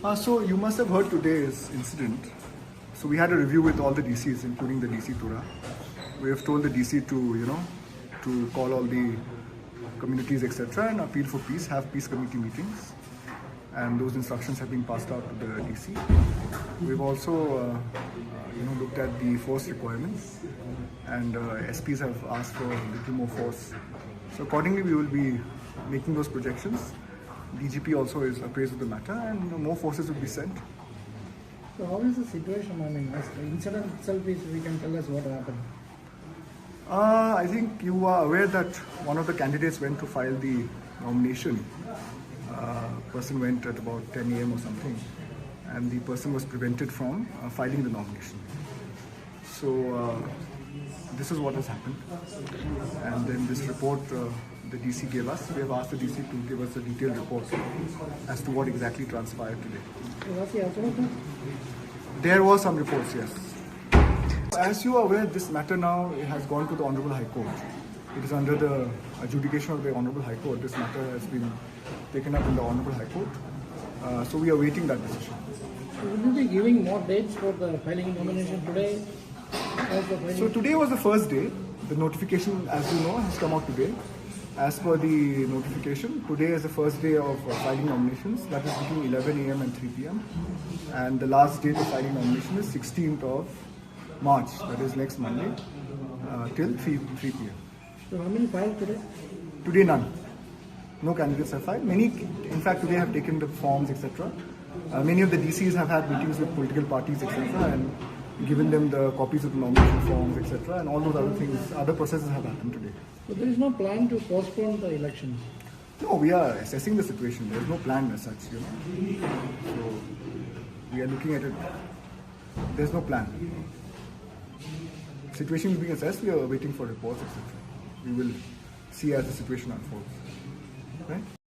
So you must have heard today's incident. So we had a review with all the DCs, including the DC Tura. We have told the DC to call all the communities, etc., and appeal for peace, have peace committee meetings, and those instructions have been passed out to the DC. We've also, looked at the force requirements, and SPs have asked for a little more force. So accordingly, we will be making those projections. DGP also is appraised of the matter, and more forces will be sent. So how is the situation? I mean, as the incident itself is, we can tell us what happened. I think you are aware that one of the candidates went to file the nomination. Person went at about 10 a.m. or something, and the person was prevented from filing the nomination. So this is what has happened. And then this report the DC gave us, we have asked the DC to give us a detailed report as to what exactly transpired today. So what's the outcome? There were some reports, yes. As you are aware, this matter now has gone to the Honorable High Court. It is under the adjudication of the Honorable High Court. This matter has been taken up in the Honorable High Court. So we are awaiting that decision. So will you be giving more dates for the filing nomination today? So today was the first day. The notification, as you know, has come out today. As per the notification, today is the first day of filing nominations. That is between 11 a.m. and 3 p.m. And the last date of filing nomination is 16th of March. That is next Monday till 3 p.m. So how many filed today? Today none. No candidates have filed. Many, in fact, today have taken the forms, etc. Many of the DCs have had meetings with political parties, etc. and given them the copies of the nomination forms, etc. And all those other things, other processes have happened today. So there is no plan to postpone the elections? No, we are assessing the situation. There is no plan as such, So we are looking at it. There is no plan. Situation is being assessed. We are waiting for reports, etc. We will see as the situation unfolds. Right?